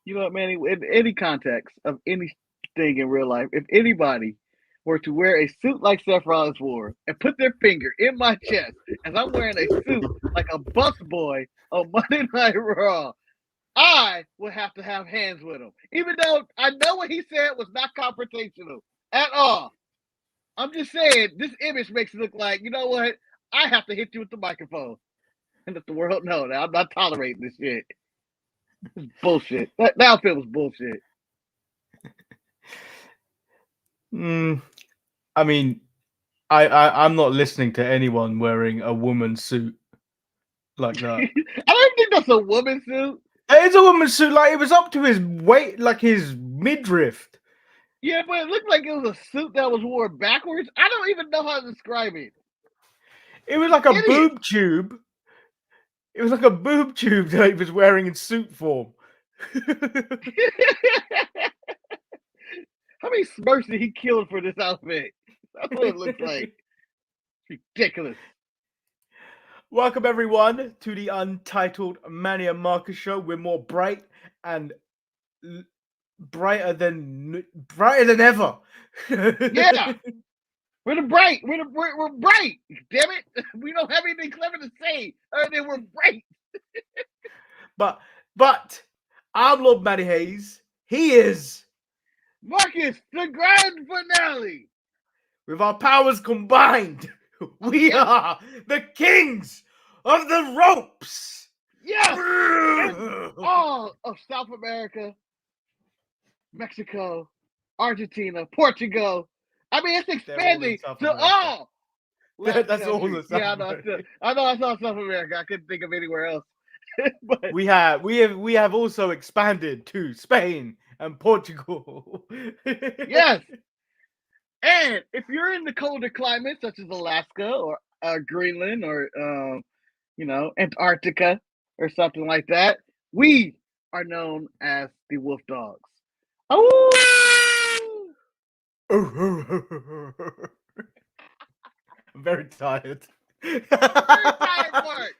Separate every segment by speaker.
Speaker 1: You know what, Manny? In any context of anything in real life, if anybody were to wear a suit like Seth Rollins wore and put their finger in my chest as I'm wearing a suit like a busboy on Monday Night Raw, I would have to have hands with him. Even though I know what he said was not confrontational at all. I'm just saying, this image makes it look like, you know what? I have to hit you with the microphone and let the world know that I'm not tolerating this shit. It's bullshit. That outfit was bullshit.
Speaker 2: I mean, I'm not listening to anyone wearing a woman's suit like that.
Speaker 1: I don't think that's a woman's suit.
Speaker 2: It is a woman's suit. Like, it was up to his weight, like his midriff.
Speaker 1: Yeah, but it looked like it was a suit that was worn backwards. I don't even know how to describe it.
Speaker 2: It was like a boob tube. It was like a boob tube that he was wearing in suit form.
Speaker 1: How many Smurfs did he kill for this outfit? That's what it looks like. It's ridiculous.
Speaker 2: Welcome everyone to the Untitled Manny and Marcus show. We're more bright and brighter than ever.
Speaker 1: Yeah, we're bright. We're bright. Damn it, we don't have anything clever to say other than we're bright.
Speaker 2: but I'm Lord Matty Hayes. He is
Speaker 1: Marcus, the grand finale.
Speaker 2: With our powers combined, we are the kings of the ropes.
Speaker 1: Yes, all of South America, Mexico, Argentina, Portugal. I mean, it's expanding to all.
Speaker 2: That's all the South
Speaker 1: America. I know. I saw South America. I couldn't think of anywhere else.
Speaker 2: But we have also expanded to Spain and Portugal.
Speaker 1: Yes. And if you're in the colder climates such as Alaska or Greenland or Antarctica or something like that, we are known as the Wolf Dogs. Oh!
Speaker 2: I'm very tired.
Speaker 1: Very tired, Bart.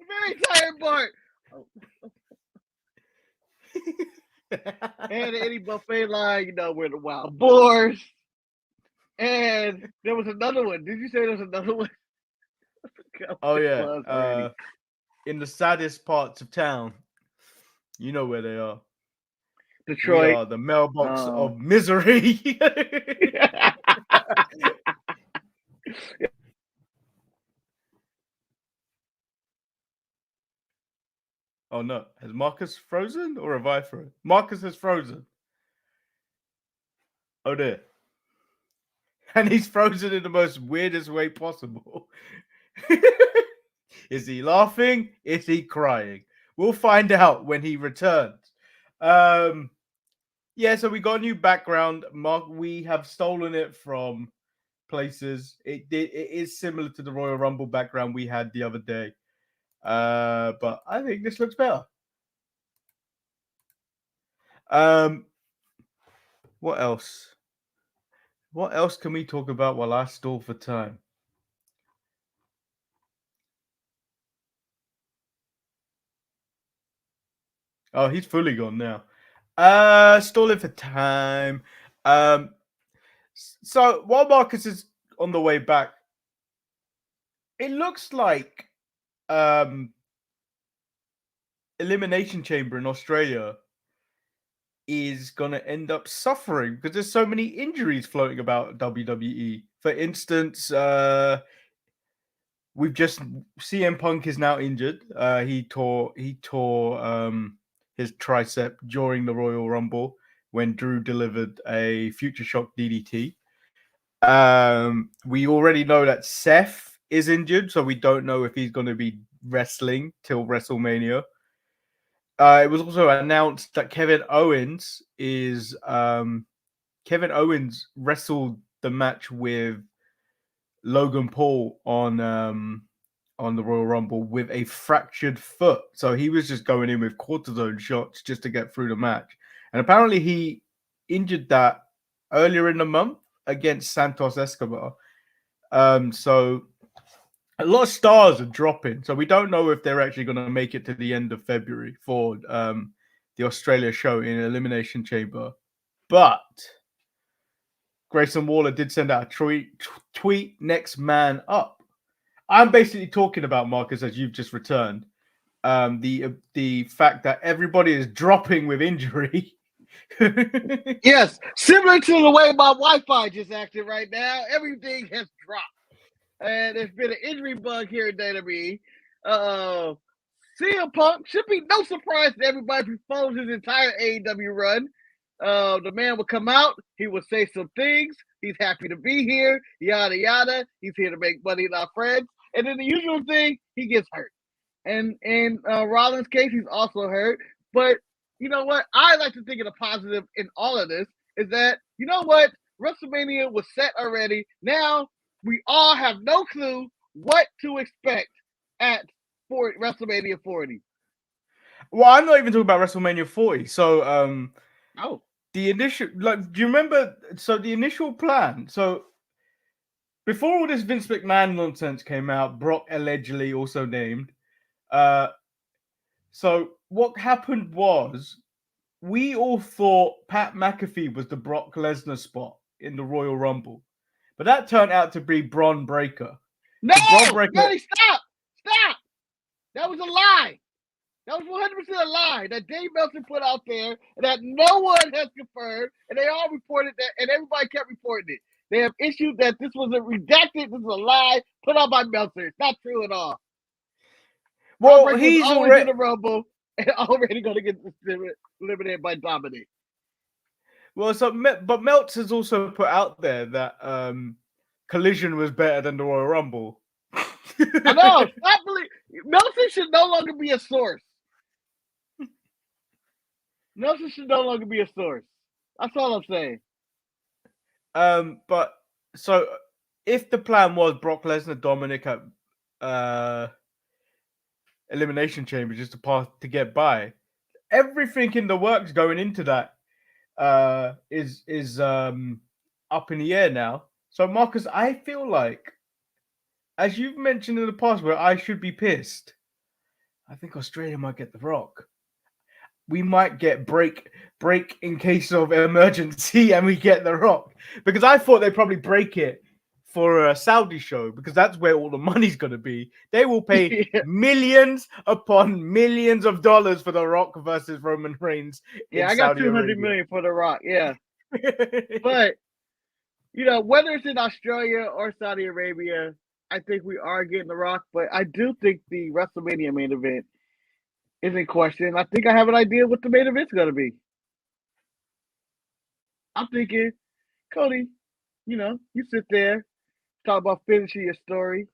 Speaker 1: Very tired, Bart. Oh. And any buffet line, we're the wild boars. And there was another one. Did you say there was another one?
Speaker 2: Oh yeah. In the saddest parts of town. You know where they are.
Speaker 1: Detroit.
Speaker 2: We are the mailbox of misery. Oh no, has Marcus frozen or have I frozen? Marcus has frozen. Oh dear. And he's frozen in the most weirdest way possible. Is he laughing? Is he crying? We'll find out when he returns. Yeah, so we got a new background. Mark, we have stolen it from places. It is similar to the Royal Rumble background we had the other day. But I think this looks better. What else? What else can we talk about while I stall for time? Oh, he's fully gone now. Stalling for time. So while Marcus is on the way back, it looks like Elimination Chamber in Australia is going to end up suffering because there's so many injuries floating about WWE. For instance, we've just CM Punk is now injured. He tore his tricep during the Royal Rumble when Drew delivered a Future Shock DDT. We already know that Seth is injured, so we don't know if he's going to be wrestling till WrestleMania. It was also announced that Kevin Owens wrestled the match with Logan Paul on the Royal Rumble with a fractured foot. So he was just going in with cortisone shots just to get through the match. And apparently he injured that earlier in the month against Santos Escobar. So a lot of stars are dropping. So we don't know if they're actually going to make it to the end of February for the Australia show in Elimination Chamber. But Grayson Waller did send out a tweet, next man up. I'm basically talking about, Marcus, as you've just returned, the fact that everybody is dropping with injury.
Speaker 1: Yes, similar to the way my Wi-Fi just acted right now. Everything has dropped. And there's been an injury bug here in WWE. CM Punk should be no surprise to everybody who follows his entire AEW run. The man will come out. He will say some things. He's happy to be here. Yada, yada. He's here to make money, not friends. And then the usual thing, he gets hurt. And in Rollins' case, he's also hurt. But you know what? I like to think of the positive in all of this is that, you know what? WrestleMania was set already. Now we all have no clue what to expect at WrestleMania 40.
Speaker 2: Well, I'm not even talking about WrestleMania 40. So,
Speaker 1: the
Speaker 2: initial, do you remember? So the initial plan. So before all this Vince McMahon nonsense came out, Brock allegedly also named. So what happened was we all thought Pat McAfee was the Brock Lesnar spot in the Royal Rumble, but that turned out to be Braun Breaker.
Speaker 1: No, Manny, stop! That was a lie. That was 100% a lie that Dave Meltzer put out there that no one has confirmed, and they all reported that, and everybody kept reporting it. They have issued that this was a redacted, this is a lie put out by Meltzer. It's not true at all.
Speaker 2: Well, he's already
Speaker 1: in the Rumble and already going to get eliminated by Dominic.
Speaker 2: Well, but Meltzer's also put out there that Collision was better than the Royal Rumble.
Speaker 1: I know. Meltzer should no longer be a source. Meltzer should no longer be a source. That's all I'm saying.
Speaker 2: But so if the plan was Brock Lesnar, Dominic at Elimination Chamber just to get by, everything in the works going into that is up in the air now. So Marcus, I feel like, as you've mentioned in the past, where I should be pissed, I think Australia might get The Rock. We might get break in case of emergency, and we get The Rock, because I thought they'd probably break it for a Saudi show because that's where all the money's going to be. They will pay millions upon millions of dollars for The Rock versus Roman Reigns.
Speaker 1: Yeah, I got $200 million for The Rock. Yeah, but you know, whether it's in Australia or Saudi Arabia, I think we are getting The Rock. But I do think the WrestleMania main event is in question. I think I have an idea what the main event's going to be. I'm thinking, Cody, you know, you sit there, talk about finishing your story,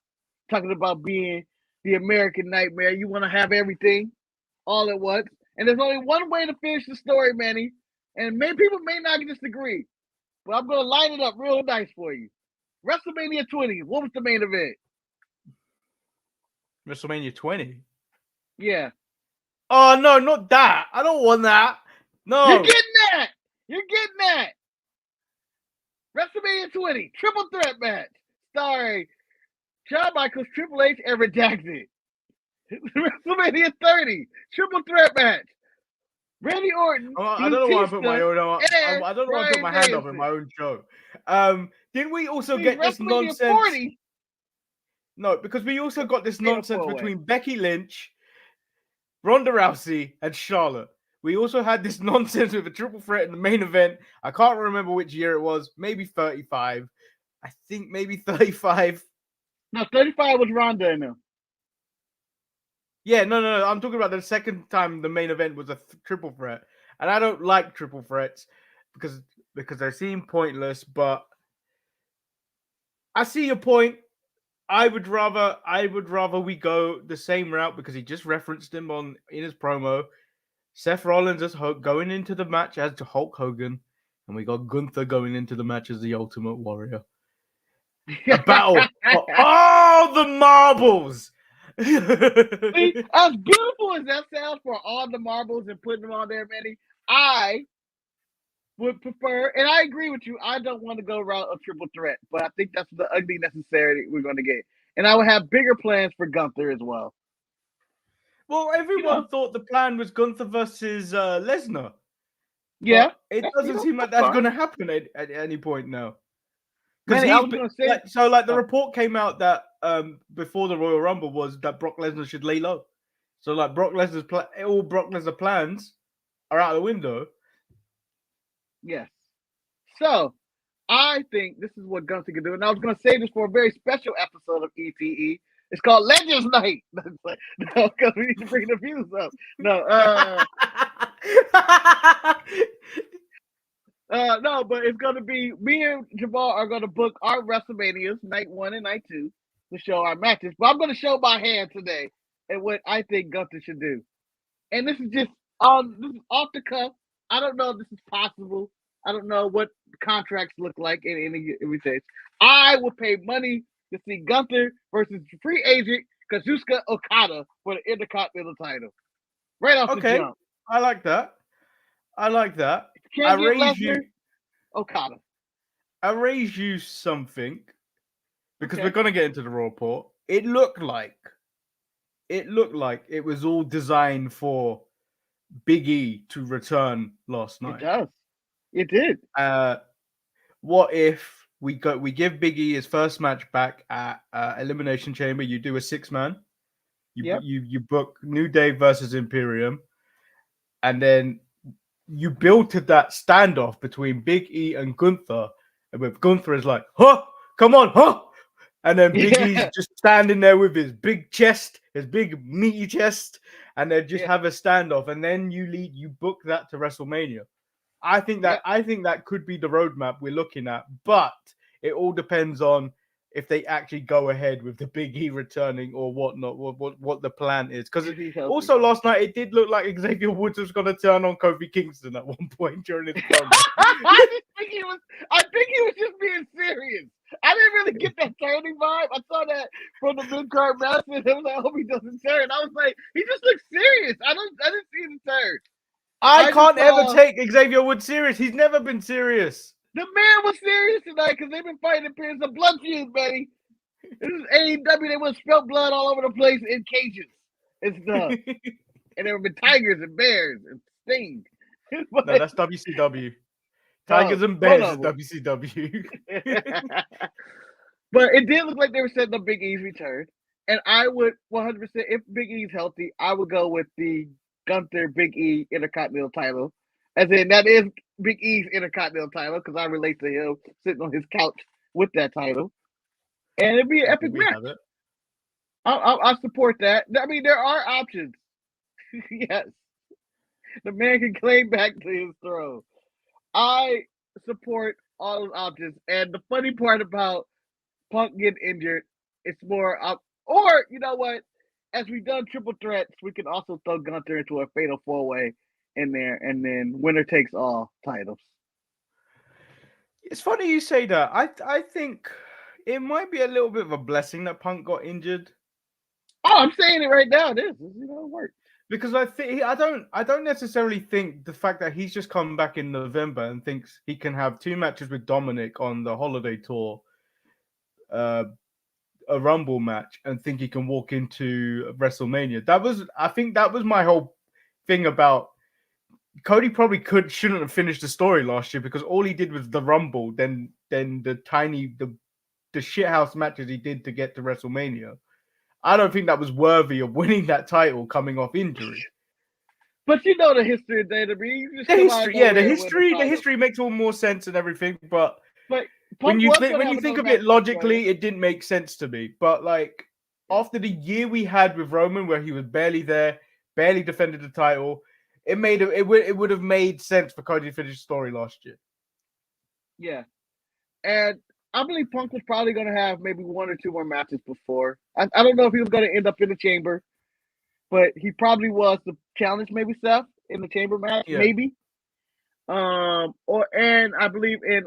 Speaker 1: talking about being the American nightmare. You want to have everything all at once. And there's only one way to finish the story, Manny. And people may not disagree, but I'm going to line it up real nice for you. WrestleMania 20, what was the main event?
Speaker 2: WrestleMania 20?
Speaker 1: Yeah.
Speaker 2: Oh, no, not that. I don't want that. No.
Speaker 1: You're getting that. WrestleMania 20, triple threat match. Starring Shawn Michaels, Triple H, and Redacted. WrestleMania 30, triple threat match. Randy Orton.
Speaker 2: I don't know why I put my own. I don't know why I put my hand up in my own show. Didn't we also get this nonsense? 40? No, because we also got this nonsense between Becky Lynch, Ronda Rousey, and Charlotte. We also had this nonsense with a triple threat in the main event. I can't remember which year it was. Maybe 35. I think maybe 35.
Speaker 1: No, 35 was Ronda in them.
Speaker 2: Yeah, no. I'm talking about the second time the main event was a triple threat. And I don't like triple threats because they seem pointless, but I see your point. I would rather we go the same route because he just referenced him in his promo. Seth Rollins is going into the match as Hulk Hogan, and we got Gunther going into the match as the Ultimate Warrior. A battle for all the marbles.
Speaker 1: See, as beautiful as that sounds, for all the marbles and putting them on there, Manny, I would prefer, and I agree with you, I don't want to go around a triple threat, but I think that's the ugly necessity we're going to get. And I would have bigger plans for Gunther as well.
Speaker 2: Well, everyone thought the plan was Gunther versus Lesnar.
Speaker 1: Yeah,
Speaker 2: but it doesn't seem like that's going to happen at any point now. Because
Speaker 1: I was going to say,
Speaker 2: the report came out that before the Royal Rumble was that Brock Lesnar should lay low. So like Brock Lesnar plans are out the window.
Speaker 1: Yes. So I think this is what Gunther can do, and I was going to say this for a very special episode of ETE. It's called Legends Night. No, because we need to bring the views up. No, no, but it's going to be me and Jamal are going to book our WrestleManias, night 1 and night 2, to show our matches. But I'm going to show my hand today and what I think Gunther should do. And this is just this is off the cuff. I don't know if this is possible. I don't know what contracts look like in any case. I will pay money to see Gunther versus free agent Kazuchika Okada for the Intercontinental title. Right off the jump.
Speaker 2: I like that. I
Speaker 1: raise you Okada.
Speaker 2: I raise you something because we're gonna get into the Raw report. It looked like it was all designed for Big E to return last night.
Speaker 1: It does. It did.
Speaker 2: What if we give Big E his first match back at Elimination Chamber? You do a 6-man. You book New Day versus Imperium, and then you build to that standoff between Big E and Gunther, and with Gunther is like, huh, come on, huh, and then Big E's just standing there with his big chest, his big meaty chest, and then just have a standoff, and then you book that to WrestleMania. I think that could be the roadmap we're looking at, but it all depends on if they actually go ahead with the Big E returning or whatnot, what the plan is. Because also last night it did look like Xavier Woods was going to turn on Kofi Kingston at one point during his promo.
Speaker 1: I think he was just being serious. I didn't really get that turning vibe. I saw that from the mid-card match, and I was like, I hope he doesn't turn. I was like, he just looks serious. I didn't see him turn.
Speaker 2: I can't ever take Xavier Woods serious. He's never been serious.
Speaker 1: The man was serious tonight because they've been fighting appearance of blood feud, buddy. This is AEW. They would spill blood all over the place in cages and stuff. And there have been tigers and bears and Sting.
Speaker 2: No, that's WCW. Tigers and bears is WCW.
Speaker 1: But it did look like they were setting up Big E's return. And I would 100%, if Big E's healthy, I would go with the Gunther Big E Intercontinental title. As in, that is Big E's Intercontinental title because I relate to him sitting on his couch with that title. And it'd be an epic match. I support that. I mean, there are options. Yes. The man can claim back to his throne. I support all those options. And the funny part about Punk getting injured, it's more up. Or, you know what? As we've done triple threats, we can also throw Gunther into a fatal 4-way in there, and then winner takes all titles.
Speaker 2: It's funny you say that. I think it might be a little bit of a blessing that Punk got injured.
Speaker 1: Oh, I'm saying it right now. This work.
Speaker 2: Because I don't necessarily think the fact that he's just come back in November and thinks he can have 2 matches with Dominic on the holiday tour, a Rumble match, and think he can walk into WrestleMania. I think that was my whole thing about Cody. Probably shouldn't have finished the story last year because all he did was the Rumble, then the shithouse matches he did to get to WrestleMania. I don't think that was worthy of winning that title coming off injury.
Speaker 1: But you know the history of WWE.
Speaker 2: The history makes all more sense and everything. But when you think of it logically, it didn't make sense to me. But like after the year we had with Roman, where he was barely there, barely defended the title, it would have made sense for Cody to finish the story last year.
Speaker 1: Yeah, and I believe Punk was probably going to have maybe 1 or 2 more matches before. I don't know if he was going to end up in the chamber, but he probably was to challenge maybe Seth in the chamber match, maybe. And I believe in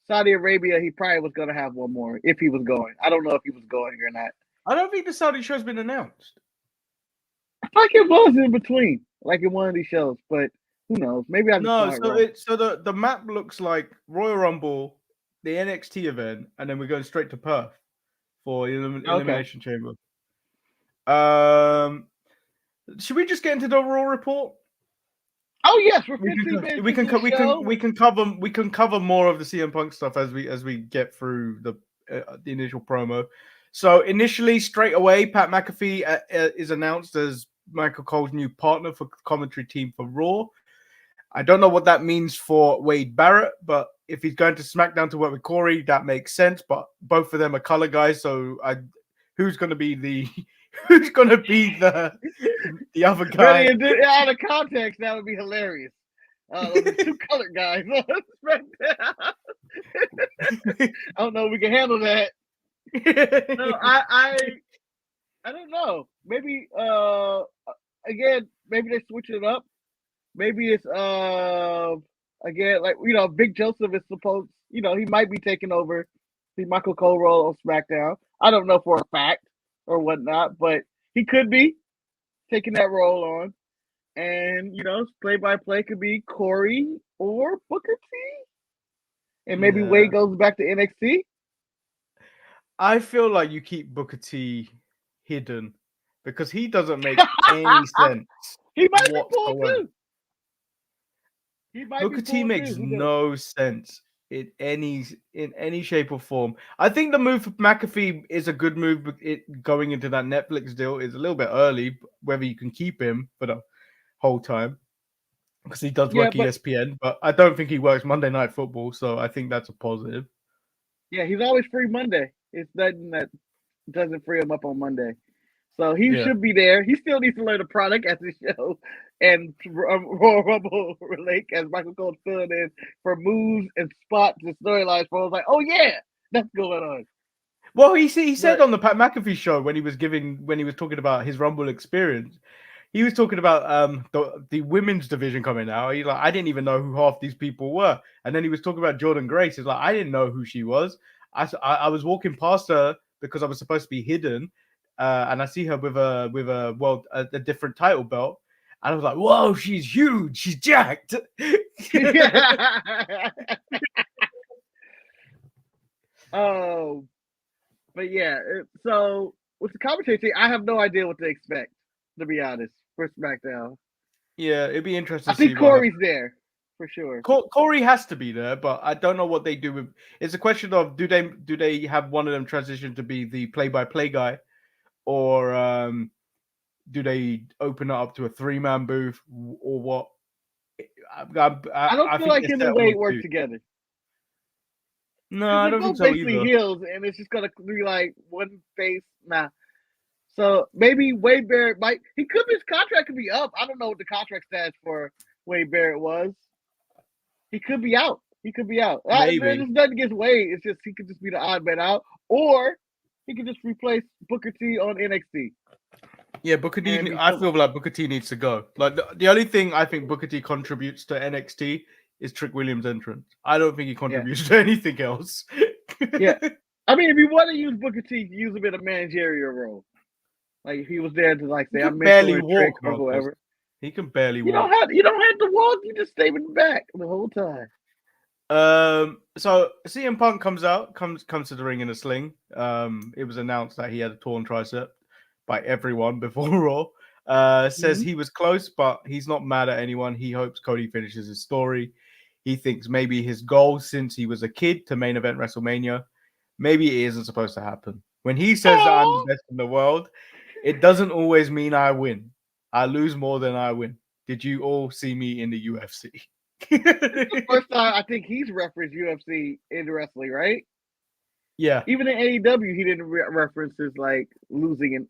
Speaker 1: Saudi Arabia, he probably was going to have 1 more if he was going. I don't know if he was going or not.
Speaker 2: I don't think the Saudi show's been announced.
Speaker 1: I thought it was in between, like in one of these shows, but who knows? Maybe I just
Speaker 2: so the map looks like Royal Rumble, the NXT event, and then we're going straight to Perth for Elimination Chamber. Should we just get into the Raw report?
Speaker 1: Oh yes, we're
Speaker 2: We
Speaker 1: 15 minutes.
Speaker 2: can cover more of the CM Punk stuff as we get through the initial promo. So initially, straight away, Pat McAfee is announced as Michael Cole's new partner for commentary team for Raw. I don't know what that means for Wade Barrett, but if he's going to SmackDown to work with Corey, that makes sense. But both of them are color guys, so who's going to be the other guy?
Speaker 1: Out of context, that would be hilarious. Those are two colored guys. I don't know if we can handle that. No, I don't know. Maybe again, maybe they switch it up. Maybe it's again, like Big Joseph is supposed, he might be taking over the Michael Cole role on SmackDown. I don't know for a fact or whatnot, but he could be taking that role on. And play-by-play could be Corey or Booker T. And maybe Wade goes back to NXT.
Speaker 2: I feel like you keep Booker T hidden because he doesn't make any sense.
Speaker 1: He might be pulled too.
Speaker 2: Booker T makes no sense in any shape or form. I think the move for McAfee is a good move, but going into that Netflix deal is a little bit early. Whether you can keep him for the whole time, because he does work ESPN, but I don't think he works Monday Night Football, so I think that's a positive.
Speaker 1: Yeah, he's always free Monday. It's nothing that doesn't free him up on Monday. So he should be there. He still needs to learn the product as the show and Royal Rumble relate as Michael Cole filling in for moves and spots and storylines. For I was like, oh yeah, that's going on.
Speaker 2: Well, he said on the Pat McAfee show when he was talking about his Rumble experience, he was talking about the women's division coming out. He's like, I didn't even know who half these people were. And then he was talking about Jordan Grace. He's like, I didn't know who she was. I was walking past her because I was supposed to be hidden. And I see her with a different title belt. And I was like, whoa, she's huge. She's jacked.
Speaker 1: But yeah, so with the commentary, I have no idea what to expect, to be honest, for SmackDown.
Speaker 2: Yeah, it'd be interesting
Speaker 1: to see. I think Corey's there for sure.
Speaker 2: Corey has to be there, but I don't know what they do with. It's a question of do they have one of them transition to be the play-by-play guy, or do they open it up to a 3-man booth, or what?
Speaker 1: I don't feel like him and Wade work together.
Speaker 2: No, I don't think so either.
Speaker 1: Heels, and it's just gonna be like one face. Nah. So maybe Wade Barrett his contract could be up. I don't know what the contract stats for Wade Barrett was. He could be out.
Speaker 2: Maybe.
Speaker 1: There's nothing against Wade. It's just he could just be the odd man out, or he could just replace Booker T on NXT.
Speaker 2: Yeah, Booker T. I feel like Booker T needs to go. Like the only thing I think Booker T contributes to NXT is Trick Williams' entrance. I don't think he contributes to anything else.
Speaker 1: Yeah, I mean, if you want to use Booker T, use him in a managerial role. Like if he was there to say, I'm
Speaker 2: barely walk
Speaker 1: or whatever.
Speaker 2: He can barely walk.
Speaker 1: You don't have to walk. You just stay in the back the whole time.
Speaker 2: So CM Punk comes to the ring in a sling. It was announced that he had a torn tricep by everyone before Raw. Says he was close, but he's not mad at anyone. He hopes Cody finishes his story. He thinks maybe his goal since he was a kid to main event WrestleMania, maybe it isn't supposed to happen. When he says that I'm the best in the world, it doesn't always mean I win. I lose more than I win. Did you all see me in the UFC?
Speaker 1: The first time I think he's referenced UFC in wrestling, right?
Speaker 2: Yeah.
Speaker 1: Even in AEW, he didn't reference his losing in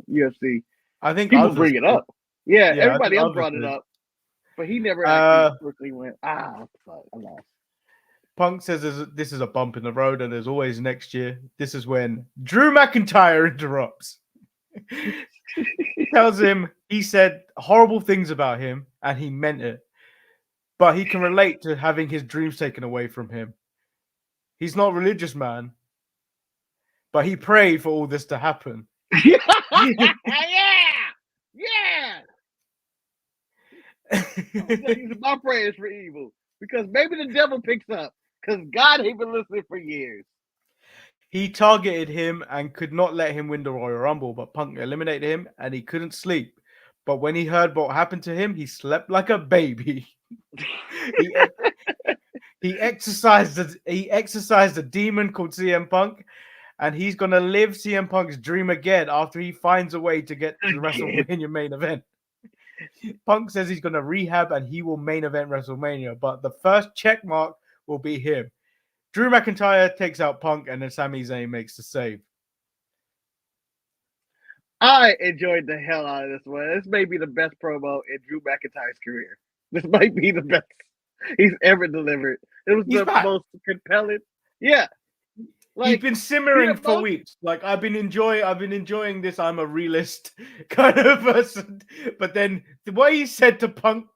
Speaker 1: UFC.
Speaker 2: I think
Speaker 1: people bring it up. Yeah, everybody else brought it up, but he never actually went. Fuck, I lost.
Speaker 2: Punk says this is a bump in the road, and there's always next year. This is when Drew McIntyre interrupts. Tells him he said horrible things about him, and he meant it. But he can relate to having his dreams taken away from him. He's not a religious man, but he prayed for all this to happen.
Speaker 1: Yeah. These are my prayers for evil, because maybe the devil picks up, because God ain't been listening for years.
Speaker 2: He targeted him and could not let him win the Royal Rumble, but Punk eliminated him and he couldn't sleep. But when he heard what happened to him, he slept like a baby. he exercised a demon called CM Punk, and he's gonna live CM Punk's dream again after he finds a way to get to the WrestleMania main event. Punk says he's gonna rehab and he will main event WrestleMania, but the first check mark will be him. Drew McIntyre takes out Punk, and then Sami Zayn makes the save.
Speaker 1: I enjoyed the hell out of this one. This may be the best promo in Drew McIntyre's career. This might be the best he's ever delivered. It was the most compelling. Yeah.
Speaker 2: Like, he's been simmering for weeks. Like, I've been enjoying this. I'm a realist kind of person. But then the way he said to Punk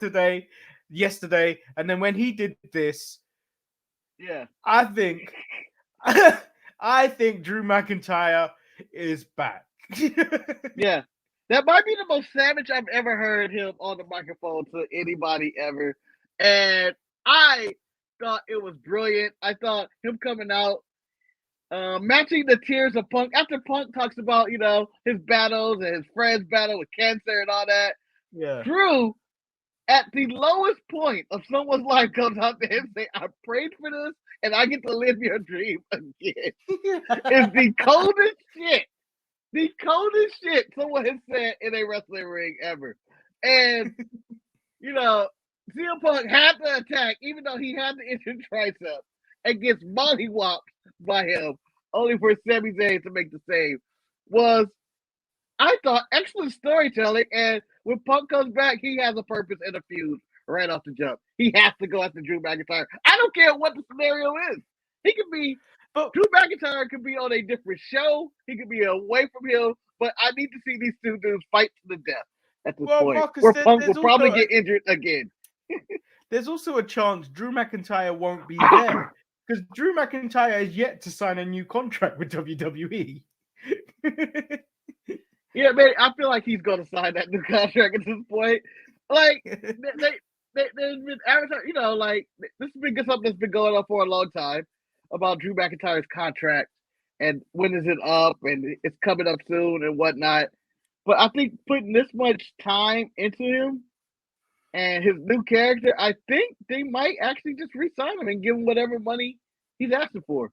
Speaker 2: yesterday, and then when he did this,
Speaker 1: yeah,
Speaker 2: I think Drew McIntyre is back.
Speaker 1: Yeah, that might be the most savage I've ever heard him on the microphone to anybody ever, and I thought it was brilliant. I thought him coming out, matching the tears of Punk after Punk talks about his battles and his friend's battle with cancer and all that.
Speaker 2: Yeah,
Speaker 1: Drew, at the lowest point of someone's life, comes out there and say, "I prayed for this, and I get to live your dream again." It's the coldest shit. The coldest shit someone has said in a wrestling ring ever. And, CM Punk had to attack, even though he had the injured tricep, and gets mollywopped by him, only for Sami Zayn to make the save. Was, I thought, excellent storytelling. And when Punk comes back, he has a purpose and a feud right off the jump. He has to go after Drew McIntyre. I don't care what the scenario is. He could be, Drew McIntyre could be on a different show. He could be away from him. But I need to see these two dudes fight to the death at this point. Marcus, where Punk will probably get injured again.
Speaker 2: There's also a chance Drew McIntyre won't be there. Because Drew McIntyre is yet to sign a new contract with WWE.
Speaker 1: Yeah, man, I feel like he's going to sign that new contract at this point. Like, they've been advertising, like, this has been something that's been going on for a long time about Drew McIntyre's contract and when is it up and it's coming up soon and whatnot. But I think putting this much time into him and his new character, I think they might actually just re-sign him and give him whatever money he's asking for.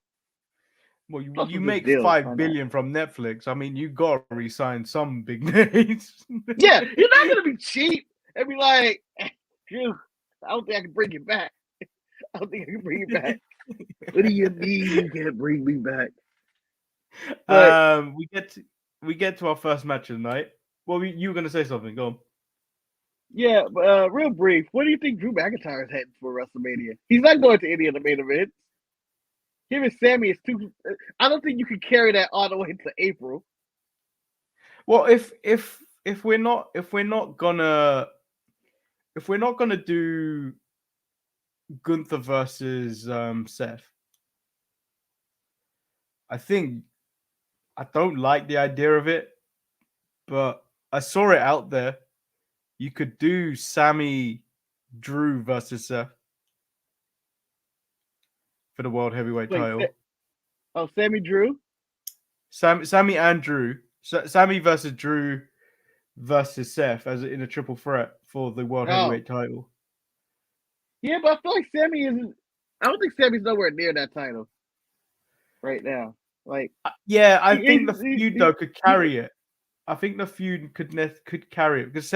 Speaker 2: Well, you make $5 billion from Netflix. I mean, you got to re-sign some big names.
Speaker 1: Yeah, you're not going to be cheap and be like, Drew, I don't think I can bring you back. I don't think I can bring you back. What do you mean you can't bring me back?
Speaker 2: But, we get to our first match of the night. Well, you were going to say something. Go on.
Speaker 1: Yeah, but real brief. What do you think Drew McIntyre is heading for WrestleMania? He's not going to any of the main events. Him and Sami is too. I don't think you can carry that all the way to April.
Speaker 2: Well, if we're not gonna do Gunther versus Seth, I don't like the idea of it, but I saw it out there. You could do Sami Drew versus Seth for the World Heavyweight title.
Speaker 1: Sami Drew?
Speaker 2: Sami and Drew. Sami versus Drew versus Seth as in a triple threat for the World Heavyweight title.
Speaker 1: Yeah, but I feel like Sami isn't. I don't think Sami's nowhere near that title right now. Like,
Speaker 2: yeah, I think the feud though could carry it. I think the feud could carry it because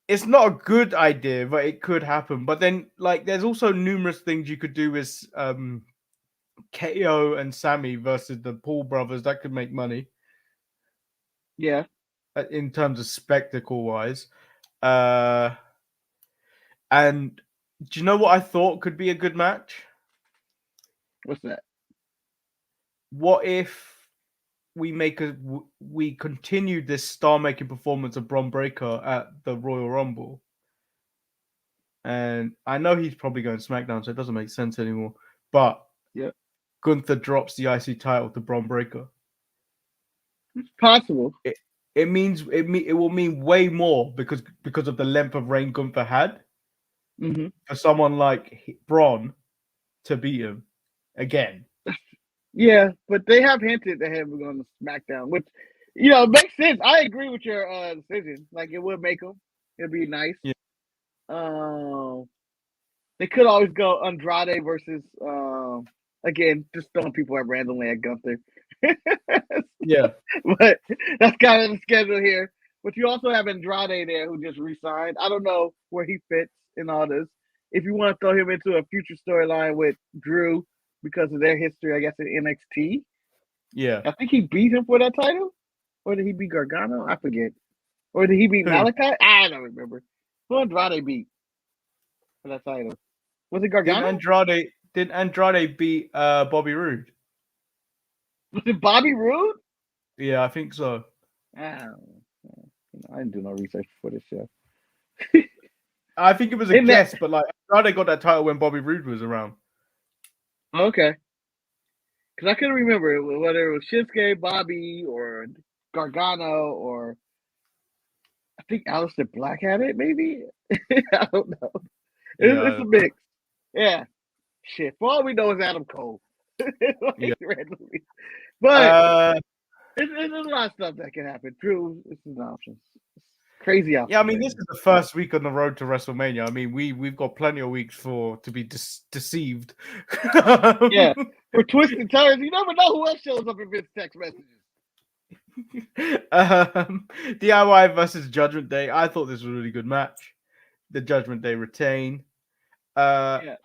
Speaker 2: it's not a good idea, but it could happen. But then, like, there's also numerous things you could do with KO and Sami versus the Paul brothers that could make money.
Speaker 1: Yeah,
Speaker 2: in terms of spectacle wise, and do you know what I thought could be a good match?
Speaker 1: What's that?
Speaker 2: What if we continued this star-making performance of Bron Breakker at the Royal Rumble? And I know he's probably going SmackDown, so it doesn't make sense anymore. But
Speaker 1: yeah,
Speaker 2: Gunther drops the IC title to Bron Breakker.
Speaker 1: It's possible.
Speaker 2: It will mean way more because of the length of reign Gunther had.
Speaker 1: Mm-hmm.
Speaker 2: For someone like Bron to beat him again.
Speaker 1: Yeah, but they have hinted that him going to SmackDown, which makes sense. I agree with your decision. Like it would make them. It'd be nice.
Speaker 2: Yeah.
Speaker 1: They could always go Andrade versus again, just throwing people at randomly at Gunther.
Speaker 2: Yeah.
Speaker 1: But that's kind of the schedule here. But you also have Andrade there who just re-signed. I don't know where he fits in all this. If you want to throw him into a future storyline with Drew because of their history, I guess, in NXT.
Speaker 2: Yeah.
Speaker 1: I think he beat him for that title. Or did he beat Gargano? I forget. Or did he beat Malachi? I don't remember. Who Andrade beat for that title? Was it Gargano?
Speaker 2: Did Andrade beat Bobby Roode?
Speaker 1: Was it Bobby Roode?
Speaker 2: Yeah, I think so.
Speaker 1: I didn't do no research for this show.
Speaker 2: I think it was a guess, but like Andrade got that title when Bobby Roode was around.
Speaker 1: Okay. Because I couldn't remember whether it was Shinsuke, Bobby, or Gargano, or I think Aleister Black had it, maybe? I don't know. It's a mix. Yeah. Shit. For all we know, it's Adam Cole. Randomly. But there's a lot of stuff that can happen. Drew, this is an option. Crazy option.
Speaker 2: Yeah, I mean, this is the first week on the road to WrestleMania. I mean, we've got plenty of weeks to be deceived.
Speaker 1: Yeah. For twists and turns, you never know who else shows up in Vince's text messages.
Speaker 2: DIY versus Judgment Day. I thought this was a really good match. The Judgment Day retain. Do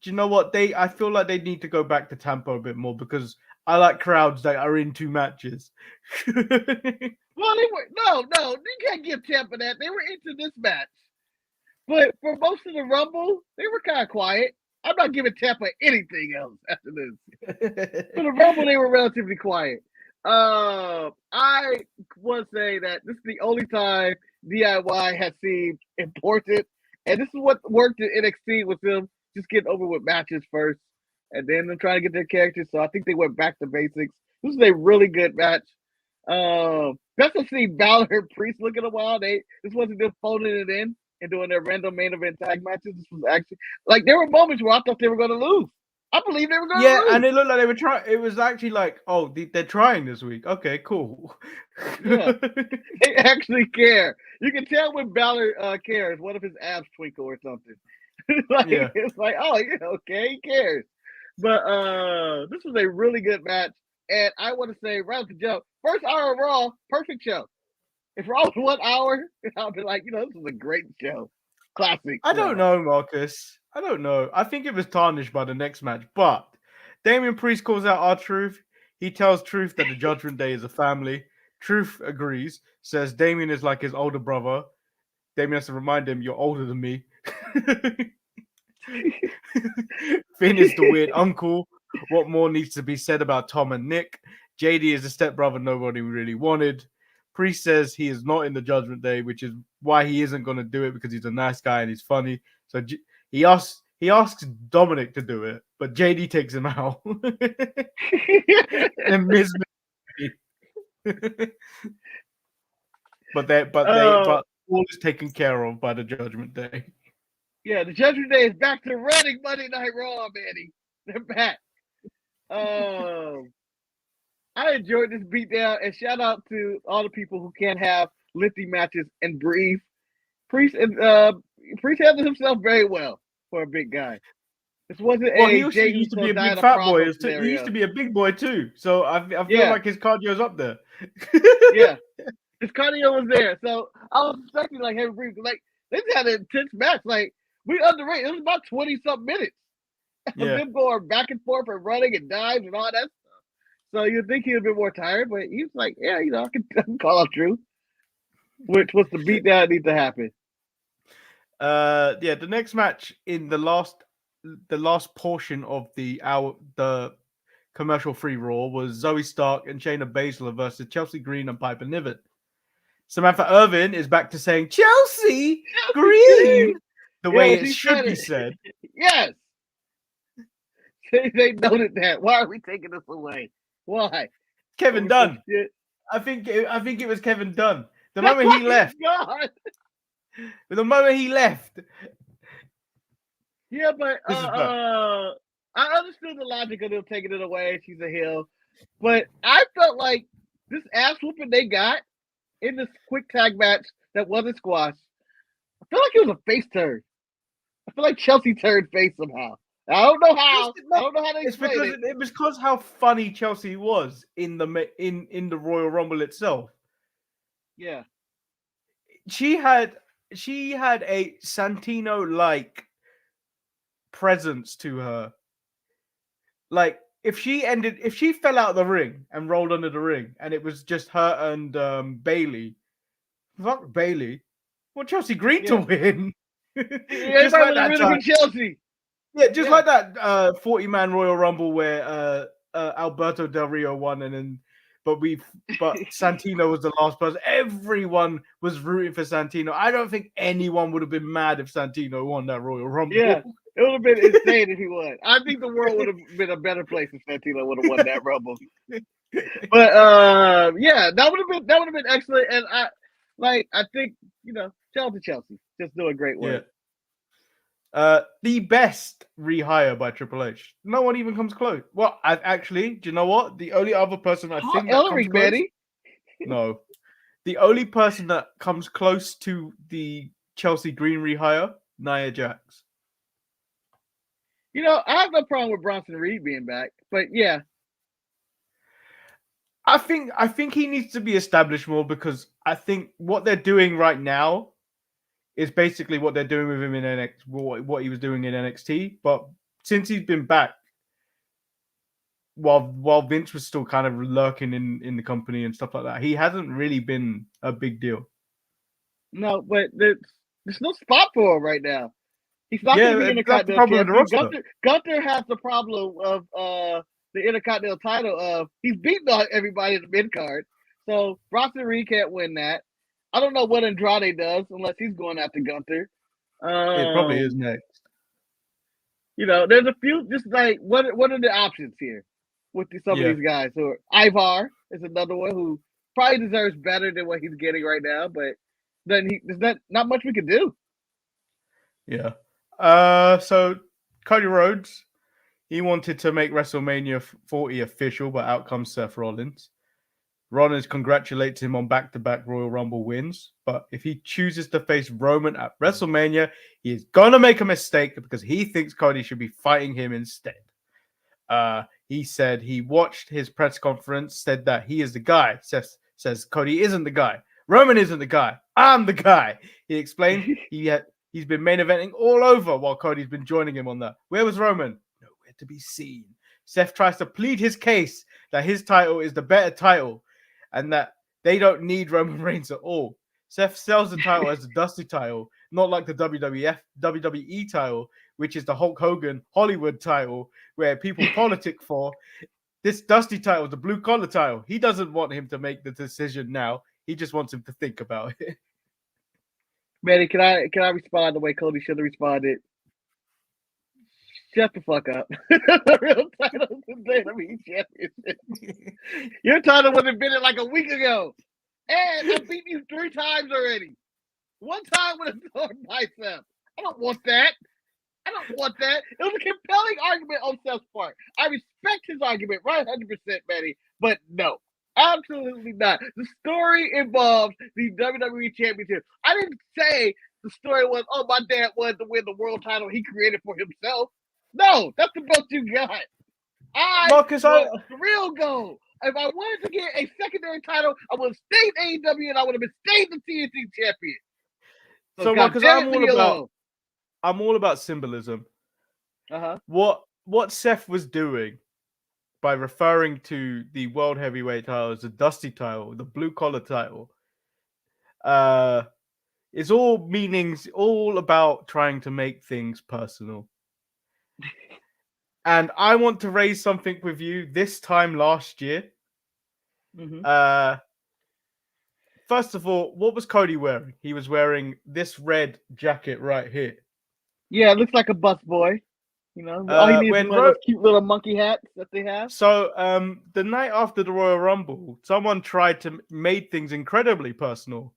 Speaker 2: you know what? I feel like they need to go back to Tampa a bit more because I like crowds that are into matches.
Speaker 1: Well, they were no, you can't give Tampa that. They were into this match. But for most of the Rumble, they were kind of quiet. I'm not giving Tampa anything else after this. For the Rumble, they were relatively quiet. I would say that this is the only time DIY has seemed important. And this is what worked in NXT with them just getting over with matches first. And then them trying to get their characters. So I think they went back to basics. This is a really good match. Best to see Baszler and Priest looking a while. This wasn't them phoning it in and doing their random main event tag matches. This was actually like there were moments where I thought they were going to lose. I believe they were going to lose.
Speaker 2: Yeah, and it looked like they were trying. It was actually like, oh, they're trying this week. Okay, cool.
Speaker 1: Yeah, they actually care. You can tell when Baszler cares. One of his abs twinkle or something. It's like, oh, yeah, okay, he cares. But this was a really good match. And I want to say, right off the jump, first hour of Raw, perfect show. If Raw was 1 hour, I'll be like, this is a great show. Classic.
Speaker 2: I don't know, Marcus. I don't know. I think it was tarnished by the next match. But Damian Priest calls out R-Truth. He tells Truth that the Judgment Day is a family. Truth agrees, says Damian is like his older brother. Damian has to remind him, you're older than me. Finn is the weird uncle. What more needs to be said about Tom and Nick? JD is a stepbrother nobody really wanted. Priest says he is not in the Judgment Day, which is why he isn't going to do it because he's a nice guy and he's funny. So he asks Dominic to do it, but JD takes him out. And Miz, but all is taken care of by the Judgment Day.
Speaker 1: Yeah, the Judgment Day is back to running Monday Night Raw, Manny. They're back. I enjoyed this beatdown, and shout out to all the people who can't have lengthy matches and breathe. Priest handled himself very well for a big guy. This wasn't
Speaker 2: he used to be a big fat boy. He used to be a big boy too. So I feel like his cardio's up there.
Speaker 1: Yeah, his cardio was there. So I was expecting like heavy breathing. Like they had an intense match. Like we underrated. It was about 20-something minutes of them going back and forth and running and dives and all that stuff. So you'd think he'd been more tired, but he was like, yeah, I can call out Drew. Which was the beatdown that needs to happen.
Speaker 2: The next match in the last portion of the commercial-free Raw was Zoe Stark and Shayna Baszler versus Chelsea Green and Piper Niven. Samantha Irvin is back to saying Chelsea Green the way it should be said.
Speaker 1: Yes. They noted that. Why are we taking this away? Why?
Speaker 2: Kevin Dunn. I think it was Kevin Dunn. The moment he left.
Speaker 1: God.
Speaker 2: The moment he left.
Speaker 1: Yeah, but I understood the logic of them taking it away. She's a heel, but I felt like this ass whooping they got in this quick tag match that wasn't squash. I feel like it was a face turn. I feel like Chelsea turned face somehow. I don't know how. I don't know how they
Speaker 2: It's
Speaker 1: explain
Speaker 2: because
Speaker 1: it.
Speaker 2: it was because how funny Chelsea was in the Royal Rumble itself.
Speaker 1: Yeah.
Speaker 2: She had a Santino-like presence to her. Like if she fell out of the ring and rolled under the ring, and it was just her and Bayley, fuck Bayley. Well, Chelsea Green to win.
Speaker 1: Just like that really Chelsea.
Speaker 2: Yeah, just like that 40-man Royal Rumble where Alberto Del Rio won, but Santino was the last person. Everyone was rooting for Santino. I don't think anyone would have been mad if Santino won that Royal Rumble.
Speaker 1: Yeah, it would have been insane if he won. I think the world would have been a better place if Santino would have won that Rumble. But yeah, that would have been excellent. And I think shout out to Chelsea, just doing great work.
Speaker 2: Yeah. The best rehire by Triple H. No one even comes close. Well, do you know what? The only other person I think that comes close. No, the only person that comes close to the Chelsea Green rehire, Nia Jax.
Speaker 1: I have no problem with Bronson Reed being back, but yeah.
Speaker 2: I think he needs to be established more because I think what they're doing right now is basically what they're doing with him in NXT, what he was doing in NXT. But since he's been back, while Vince was still kind of lurking in the company and stuff like that, he hasn't really been a big deal.
Speaker 1: No, but there's no spot for him right now. He's not going to be Intercontinental champion. Gunther has the problem of the Intercontinental title of he's beating everybody in the mid card. So Bronson Reed can't win that. I don't know what Andrade does unless he's going after Gunther.
Speaker 2: It probably is next.
Speaker 1: There's a few. Just like what are the options here with some of these guys? So Ivar is another one who probably deserves better than what he's getting right now, but then there's not much we can do.
Speaker 2: Yeah. So Cody Rhodes, he wanted to make WrestleMania 40 official, but out comes Seth Rollins. Rollins congratulates him on back-to-back Royal Rumble wins, but if he chooses to face Roman at WrestleMania, he is gonna make a mistake because he thinks Cody should be fighting him instead. He said he watched his press conference, said that he is the guy. Seth says Cody isn't the guy. Roman isn't the guy. I'm the guy. He explained he's been main eventing all over while Cody's been joining him on that. Where was Roman? Nowhere to be seen. Seth tries to plead his case that his title is the better title and that they don't need Roman Reigns at all. Seth sells the title as the Dusty title, not like the WWE title, which is the Hulk Hogan Hollywood title, where people politic for. This Dusty title is the blue collar title. He doesn't want him to make the decision now. He just wants him to think about it.
Speaker 1: Manny, can I respond the way Cody should have responded? Shut the fuck up. The real title is the WWE Championship. Your title was invented like a week ago. And I beat you 3 times already. One time with a sword bicep. I don't want that. It was a compelling argument on Seth's part. I respect his argument, right? 100%, Manny. But no. Absolutely not. The story involves the WWE Championship. I didn't say the story was, my dad wanted to win the world title he created for himself. No, that's the belt you got.
Speaker 2: Marcus,
Speaker 1: the real goal. If I wanted to get a secondary title, I would have stayed AEW and I would have stayed the TNT champion.
Speaker 2: So Marcus, I'm all about symbolism. What Seth was doing by referring to the World Heavyweight title as the Dusty title, the blue collar title, is all about trying to make things personal. And I want to raise something with you this time last year. First of all, what was Cody wearing? He was wearing this red jacket right here.
Speaker 1: Yeah, it looks like a bus boy. All he needs is one of those cute little monkey hats that they have.
Speaker 2: So, the night after the Royal Rumble, someone tried to make things incredibly personal.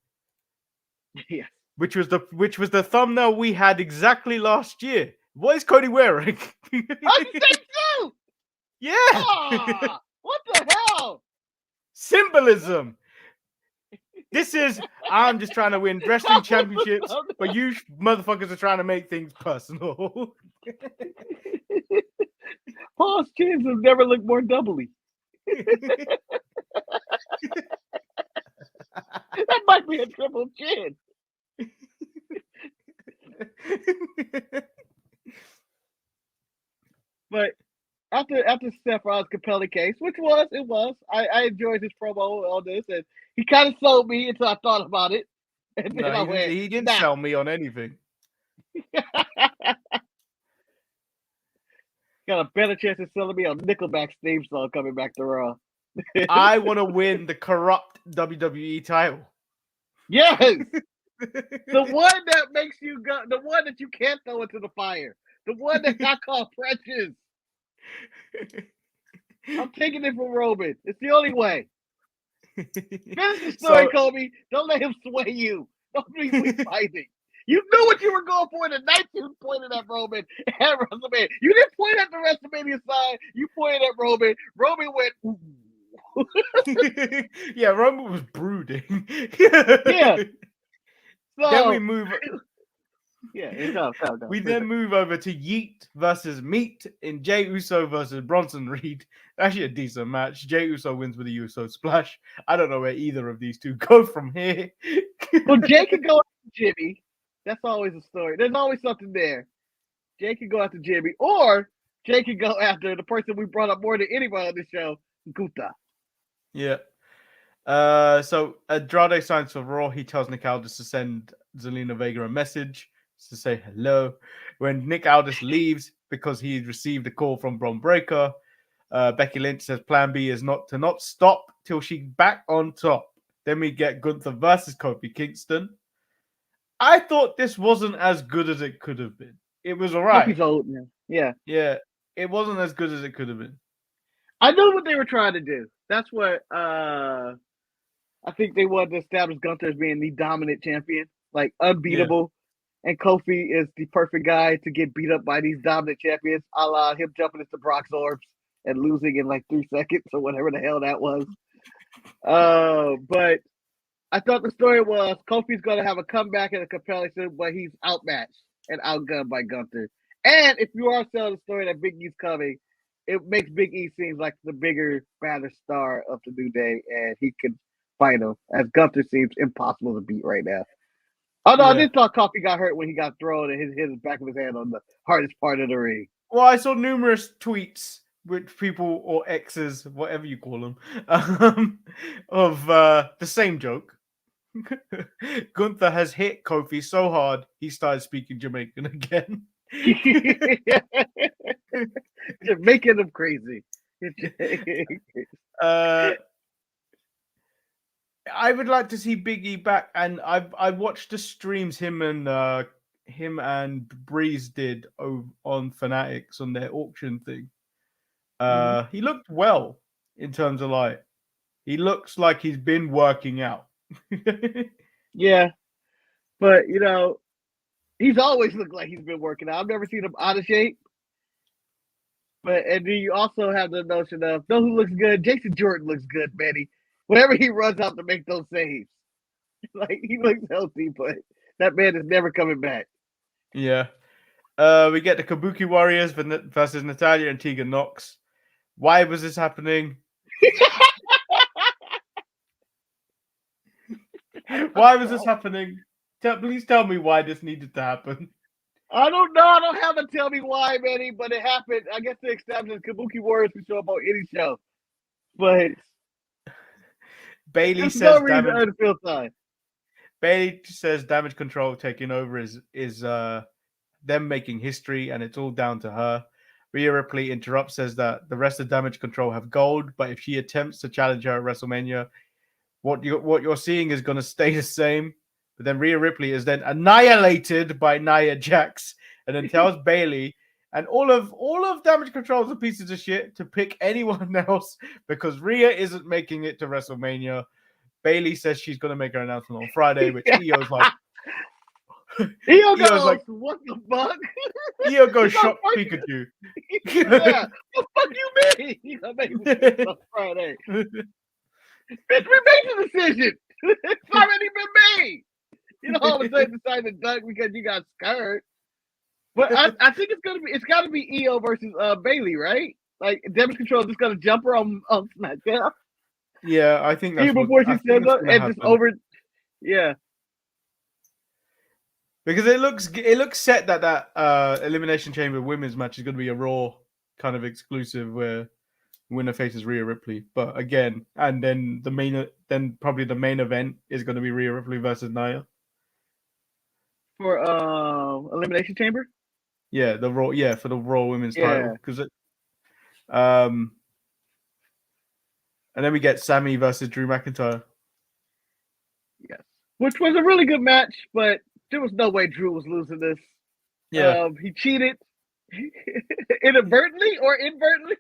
Speaker 1: Yeah.
Speaker 2: Which was the thumbnail we had exactly last year What is Cody wearing?
Speaker 1: I think so.
Speaker 2: Yeah.
Speaker 1: Ah, what the hell?
Speaker 2: Symbolism. This is, I'm just trying to win wrestling championships, but you motherfuckers are trying to make things personal.
Speaker 1: Paul's chins have never looked more doubly. That might be a triple chin. But after Seth Rollins' compelling case, which it was, I enjoyed his promo on this, and he kind of sold me until I thought about it, and then I went,
Speaker 2: he didn't
Speaker 1: nah.
Speaker 2: sell me on anything.
Speaker 1: Got a better chance of selling me on Nickelback's theme song coming back to Raw.
Speaker 2: I want to win the corrupt WWE title.
Speaker 1: Yes, the one that makes you go, the one that you can't throw into the fire, the one that I call precious. I'm taking it from Roman. It's the only way. Finish the story, Kobe. Don't let him sway you. Don't be fighting. You knew what you were going for the night you pointed at Roman at WrestleMania. You didn't point at the WrestleMania side. You pointed at Roman. Roman went, ooh.
Speaker 2: Yeah, Roman was brooding.
Speaker 1: Yeah. So,
Speaker 2: then we move.
Speaker 1: Yeah, go.
Speaker 2: We then move over to Yeet versus Meat in Jey Uso versus Bronson Reed. Actually, a decent match. Jey Uso wins with a Uso splash. I don't know where either of these two go from here.
Speaker 1: Well, Jey can go after Jimmy. That's always a story. There's always something there. Jey can go after Jimmy, or Jey can go after the person we brought up more than anybody on this show, Gunther.
Speaker 2: Yeah. So Andrade signs for Raw. He tells Nick Aldis to send Zelina Vega a message to say hello. When Nick Aldis leaves because he received a call from Bron Breakker, Becky Lynch says plan B is not stop till she's back on top. Then we get Gunther versus Kofi Kingston. I thought this wasn't as good as it could have been. It was all right.
Speaker 1: Kofi's old now. Yeah.
Speaker 2: Yeah. It wasn't as good as it could have been.
Speaker 1: I know what they were trying to do. That's what I think they wanted to establish Gunther as being the dominant champion, like unbeatable. Yeah. And Kofi is the perfect guy to get beat up by these dominant champions, a la him jumping into Brock's arms and losing in like 3 seconds or whatever the hell that was. But I thought the story was Kofi's going to have a comeback and a compelling suit, but he's outmatched and outgunned by Gunther. And if you are selling the story that Big E's coming, it makes Big E seem like the bigger, badder star of the New Day, and he can fight him, as Gunther seems impossible to beat right now. Although I did thought Kofi got hurt when he got thrown and hit the back of his hand on the hardest part of the ring.
Speaker 2: Well, I saw numerous tweets with people or exes, whatever you call them, of the same joke. Gunther has hit Kofi so hard he started speaking Jamaican again.
Speaker 1: You're making them crazy.
Speaker 2: I would like to see Big E back, and I watched the streams him and Breeze did on Fanatics on their auction thing. He looked well in terms of like he looks like he's been working out.
Speaker 1: Yeah, but you know, he's always looked like he's been working out. I've never seen him out of shape. But and then you also have the notion of know who looks good. Jason Jordan looks good, Benny. Whenever he runs out to make those saves, like he looks healthy, but that man is never coming back.
Speaker 2: Yeah. We get the Kabuki Warriors versus Natalya and Tegan Nox. Why was this happening? Why was this happening? Please tell me why this needed to happen.
Speaker 1: I don't know. I don't have to tell me why, Manny, but it happened. I guess they established Kabuki Warriors can show up on any show. But
Speaker 2: Bayley says Bayley says Damage Control taking over is them making history, and it's all down to her. Rhea Ripley interrupts, says that the rest of Damage Control have gold, but if she attempts to challenge her at WrestleMania, what you're seeing is going to stay the same. But then Rhea Ripley is then annihilated by Nia Jax, and then tells Bayley and all of Damage Control's pieces of shit to pick anyone else because Rhea isn't making it to WrestleMania. Bayley says she's going to make her announcement on Friday, which Io's like,
Speaker 1: Io goes, like, what the fuck?
Speaker 2: He'll go shop Pikachu.
Speaker 1: Yeah, what the fuck you mean? You gonna make me on Friday? Bitch, we made the decision. It's already been made. You know, all of a sudden decide to duck because you got scared. But I think it's gotta be EO versus Bayley, right? Like Damage Control is just gonna jump her on SmackDown.
Speaker 2: Yeah, I think that's
Speaker 1: even before she stands up and
Speaker 2: happen.
Speaker 1: just over. Yeah.
Speaker 2: Because it looks set that Elimination Chamber women's match is going to be a Raw kind of exclusive where winner faces Rhea Ripley. But again, and then probably the main event is going to be Rhea Ripley versus Nia
Speaker 1: for Elimination Chamber.
Speaker 2: Yeah, the Raw. Yeah, for the Raw Women's title because and then we get Sammy versus Drew McIntyre.
Speaker 1: Yes, which was a really good match, but there was no way Drew was losing this.
Speaker 2: Yeah,
Speaker 1: he cheated inadvertently or inadvertently.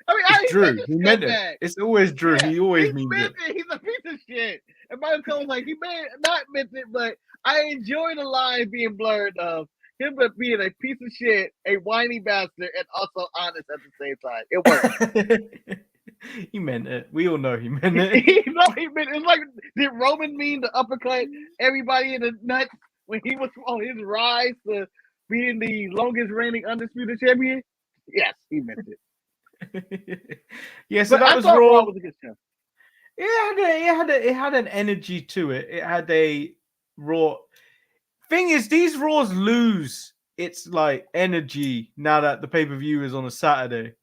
Speaker 1: I mean,
Speaker 2: it's Drew. He meant it. It's always Drew. Yeah, he always means it.
Speaker 1: He's a piece of shit. And Michael Cole's like, he may not meant it, but I enjoy the line being blurred of him being a piece of shit, a whiny bastard, and also honest at the same time. It worked.
Speaker 2: He meant it. We all know he meant it.
Speaker 1: He meant it. It's like, did Roman mean to uppercut everybody in the nuts when he was on his rise to being the longest reigning undisputed champion? Yes, he meant it.
Speaker 2: Yeah, so that was Raw. Was a good show. It had an energy to it. It had a Raw. Thing is, these Raws lose its like energy now that the pay-per-view is on a Saturday.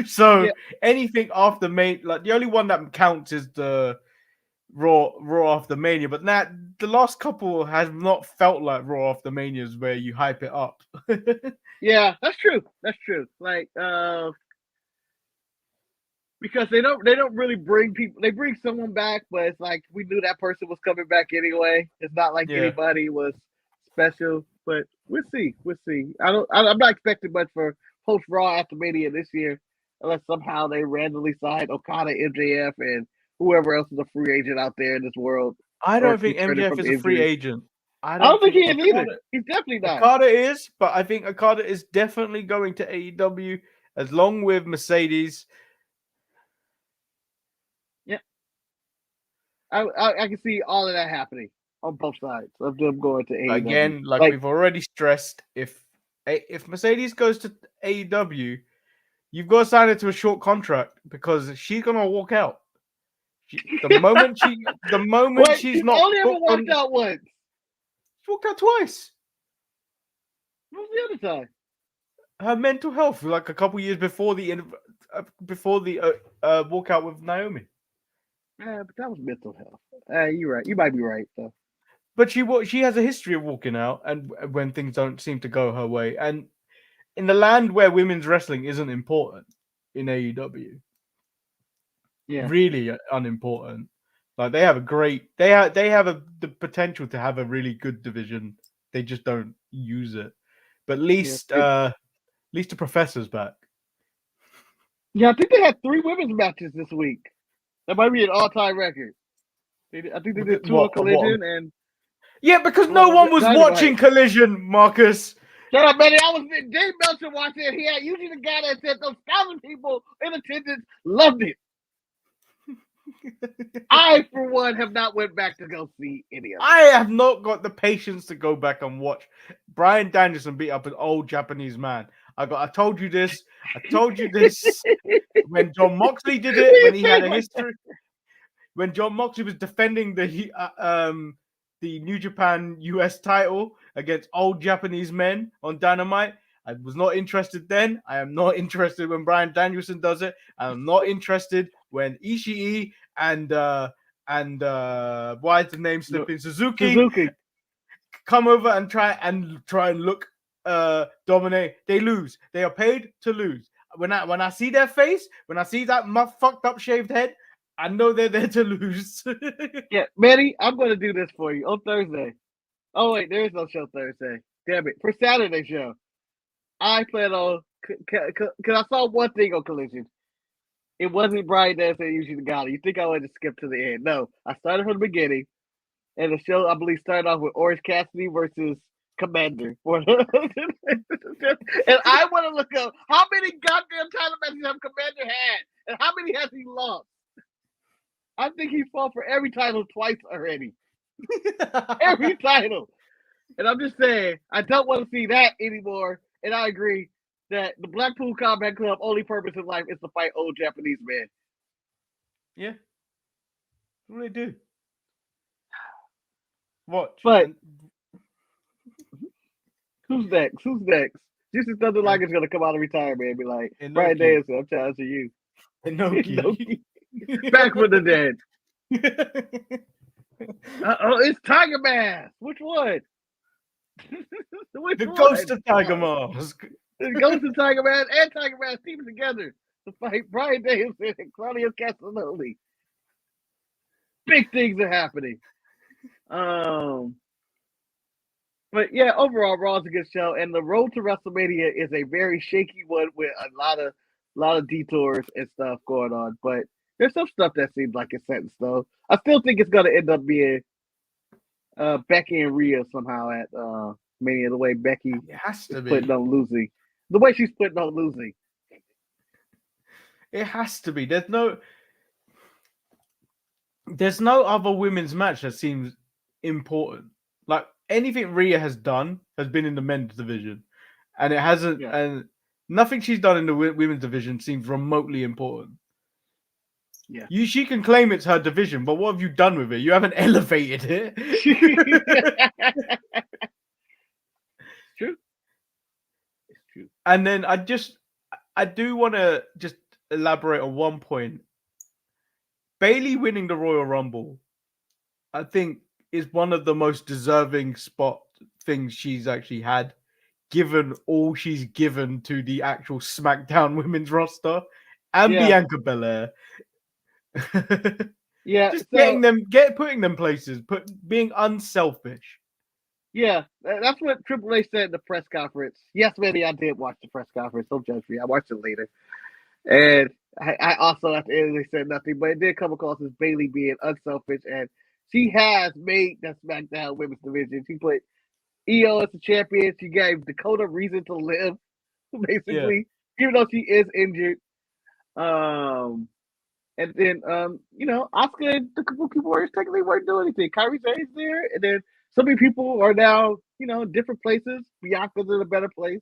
Speaker 2: So anything after main, like the only one that counts is the Raw after Mania. But that the last couple has not felt like Raw after Manias where you hype it up.
Speaker 1: Yeah, that's true. That's true. Like, because they don't really bring people. They bring someone back, but it's like we knew that person was coming back anyway. It's not like anybody was special. But we'll see. We'll see. I'm not expecting much for post Raw after Mania this year, unless somehow they randomly sign Okada, MJF, and whoever else is a free agent out there in this world.
Speaker 2: I don't think MJF is a free agent.
Speaker 1: I don't think he is either. He's definitely not.
Speaker 2: Okada is, but I think Okada is definitely going to AEW along with Mercedes.
Speaker 1: Yeah, I can see all of that happening on both sides of them going to AEW.
Speaker 2: Again, like we've already stressed, if Mercedes goes to AEW, you've got to sign her to a short contract because she's gonna walk out. The moment she's not
Speaker 1: only ever walked out once.
Speaker 2: She walked out twice.
Speaker 1: What was the other time?
Speaker 2: Her mental health, like a couple years before the walkout with Naomi.
Speaker 1: Yeah, but that was mental health. You're right. You might be right though.
Speaker 2: But she has a history of walking out, and when things don't seem to go her way, and in the land where women's wrestling isn't important in AEW, really unimportant. Like they have the potential to have a really good division. They just don't use it. But at least the professor's back.
Speaker 1: Yeah, I think they had 3 women's matches this week. That might be an all-time record. I think they did 2 on Collision and.
Speaker 2: Yeah, because no one was watching Collision, Marcus.
Speaker 1: Shut up, Benny. Dave Meltzer watching it. He had usually the guy that said those 1,000 people in attendance loved it. I, for one, have not went back to go see any of it.
Speaker 2: I have not got the patience to go back and watch Bryan Danielson beat up an old Japanese man. I told you this. When John Moxley did it, when he had a history. When John Moxley was defending the New Japan US title against old Japanese men on Dynamite, I was not interested then. I am not interested when Bryan Danielson does it. I am not interested when Ishii and why is the name slipping? Suzuki come over and try and look dominate. They lose. They are paid to lose. When I see their face, when I see that fucked up shaved head, I know they're there to lose.
Speaker 1: Yeah, Manny, I'm going to do this for you on Thursday. Oh wait, there is no show Thursday. Damn it! For Saturday show, I plan on because I saw one thing on Collision. It wasn't Bryan Danielson usually the guy. You think I would have skipped to the end? No, I started from the beginning, and the show I believe started off with Orange Cassidy versus commander for the and I want to look up how many goddamn title matches have Commander had and how many has he lost. I think he fought for every title twice already. Every title. And I'm just saying, I don't want to see that anymore. And I agree that the Blackpool Combat Club only purpose in life is to fight old Japanese men.
Speaker 2: Yeah. What do they do? Watch.
Speaker 1: But who's next? Justin Thunder Liger's gonna come out of retirement and be like, Brian Danielson, I'm challenging you.
Speaker 2: Inoki.
Speaker 1: Back from the dead. It's Tiger Mask. Which one?
Speaker 2: The Ghost of Tiger Mask.
Speaker 1: The Ghost of Tiger Mask and Tiger Mask teaming together to fight Brian Danielson and Claudio Castagnoli. Big things are happening. But yeah, overall, Raw's a good show, and the road to WrestleMania is a very shaky one with a lot of detours and stuff going on. But there's some stuff that seems like it's set in stone. I still think it's gonna end up being Becky and Rhea somehow at Mania. The way Becky
Speaker 2: has to be
Speaker 1: putting on losing, the way she's putting on losing.
Speaker 2: It has to be. There's no other women's match that seems important. Like anything Rhea has done has been in the men's division, and it hasn't. Yeah. And nothing she's done in the women's division seems remotely important.
Speaker 1: Yeah,
Speaker 2: she can claim it's her division, but what have you done with it? You haven't elevated it.
Speaker 1: True. It's true.
Speaker 2: And then I do want to just elaborate on one point. Bayley winning the Royal Rumble, I think, is one of the most deserving spot things she's actually had, given all she's given to the actual SmackDown women's roster and Bianca Belair.
Speaker 1: Yeah,
Speaker 2: just putting them places, being unselfish.
Speaker 1: Yeah, that's what Triple H said in the press conference. Yes, maybe I did watch the press conference. Don't judge me. I watched it later. And I also, at the end, they said nothing, but it did come across as Bayley being unselfish, and she has made the SmackDown women's division. She put EO as the champion. She gave Dakota reason to live, basically, even though she is injured. And then, Asuka and the Kabuki Warriors technically weren't doing anything. Kairi Sane's there, and then so many people are now, in different places. Bianca's in a better place.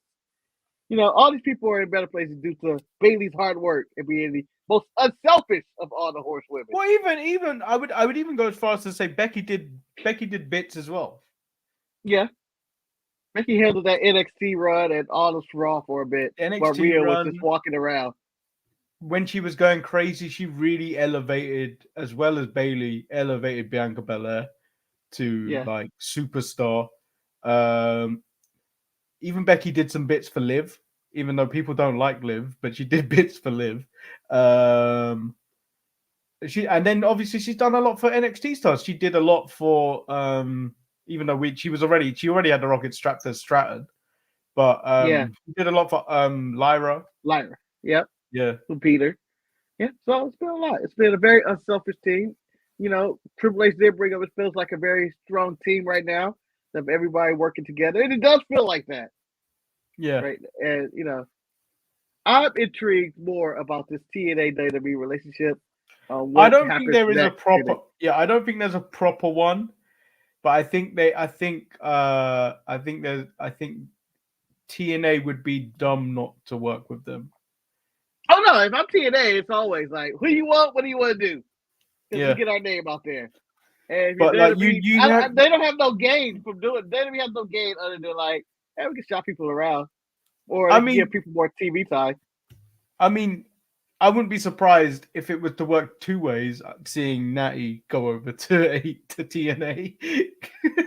Speaker 1: All these people are in better places due to Bayley's hard work and being the most unselfish of all the horsewomen.
Speaker 2: Well, even I would even go as far as to say Becky did bits as well.
Speaker 1: Yeah, Becky handled that NXT run and all of Raw for a bit, while Rhea was just walking around.
Speaker 2: When she was going crazy, she really elevated, as well as Bayley, elevated Bianca Belair to like superstar. Even Becky did some bits for Liv, even though people don't like Liv, but she did bits for Liv. And then obviously she's done a lot for NXT stars. She did a lot for even though she already had the rocket strapped to Stratton, but she did a lot for Lyra.
Speaker 1: Yep.
Speaker 2: Yeah.
Speaker 1: For Peter. Yeah. So it's been a lot. It's been a very unselfish team. Triple H did bring up, it feels like a very strong team right now of everybody working together. And it does feel like that.
Speaker 2: Yeah.
Speaker 1: Right. And I'm intrigued more about this TNA WWE relationship.
Speaker 2: I don't think there is a proper I don't think there's a proper one. But I think TNA would be dumb not to work with them.
Speaker 1: Oh no, if I'm TNA, it's always like, who you want? What do you want to do?
Speaker 2: Yeah.
Speaker 1: To get our name out there. And
Speaker 2: but like they
Speaker 1: don't have no gain from doing it. They don't have no gain other than like, hey, we can shop people around. Or give people more TV time.
Speaker 2: I mean, I wouldn't be surprised if it was to work two ways, seeing Natty go over to TNA.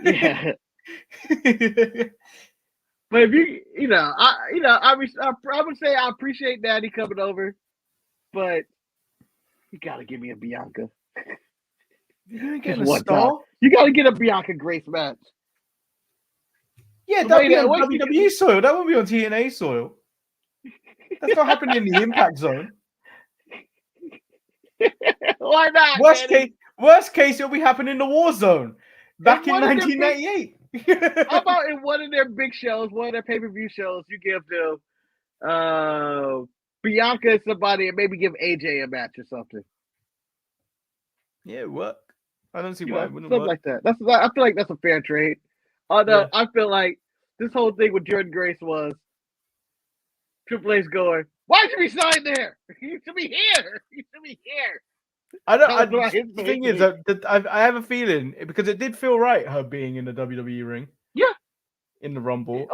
Speaker 1: Yeah. But if I would say I appreciate Natty coming over, but you gotta give me a Bianca.
Speaker 2: You get a star.
Speaker 1: You gotta get a Bianca Grace match.
Speaker 2: Yeah, that'll be on WWE soil. That won't be on TNA soil. That's not happening in the Impact Zone.
Speaker 1: Why not?
Speaker 2: Worst case, it'll be happening in the War Zone back in 1998.
Speaker 1: How about in one of their big shows, one of their pay-per-view shows, you give them Bianca and somebody, and maybe give AJ a match or something.
Speaker 2: Yeah, it work. I don't see
Speaker 1: You
Speaker 2: why
Speaker 1: know,
Speaker 2: it wouldn't
Speaker 1: something
Speaker 2: work.
Speaker 1: like that. I feel like that's a fair trade. Although I feel like this whole thing with Jordan Grace was Triple H going, "Why should we sign there? You should be here. You should be here."
Speaker 2: The thing is that I have a feeling because it did feel right her being in the WWE ring.
Speaker 1: Yeah.
Speaker 2: In the Rumble.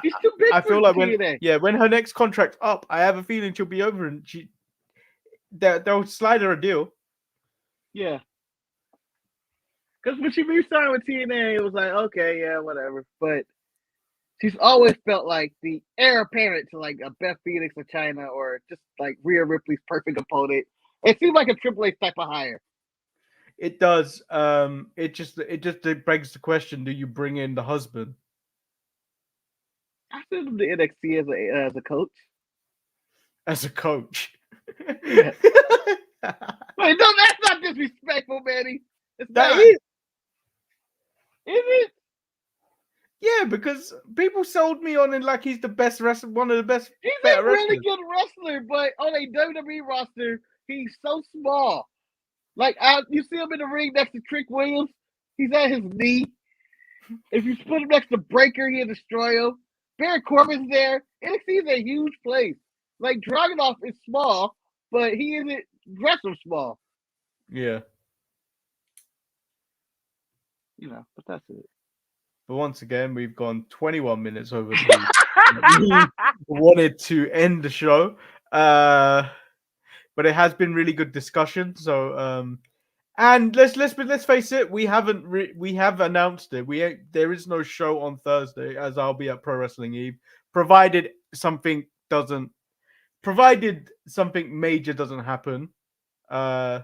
Speaker 1: He's too big
Speaker 2: I
Speaker 1: for
Speaker 2: feel like
Speaker 1: TNA.
Speaker 2: when her next contract's up, I have a feeling she'll be over and they'll slide her a deal.
Speaker 1: Yeah. Because when she re-signed with TNA, it was like, okay, yeah, whatever. But she's always felt like the heir apparent to like a Beth Phoenix or China or just like Rhea Ripley's perfect opponent. It seems like a Triple H type of hire.
Speaker 2: It does. It just begs the question: do you bring in the husband?
Speaker 1: I sent him to NXT as a coach.
Speaker 2: As a coach.
Speaker 1: Yeah. Wait, no, that's not disrespectful, Manny. It's
Speaker 2: that
Speaker 1: not.
Speaker 2: Is
Speaker 1: it?
Speaker 2: Yeah, because people sold me on it like he's the best wrestler, one of the best.
Speaker 1: He's a really good wrestler, but on a WWE roster, he's so small. Like you see him in the ring next to Trick Williams, he's at his knee. If you put him next to Breaker, he'll destroy him. Baron Corbin's there. NXT is a huge place. Like Dragunov is small, but he isn't wrestler small.
Speaker 2: Yeah.
Speaker 1: You know, but that's it.
Speaker 2: But once again, we've gone 21 minutes over the wanted to end the show. But it has been really good discussion. So and let's face it, we have announced it. There is no show on Thursday, as I'll be at Pro Wrestling Eve, provided something major doesn't happen. I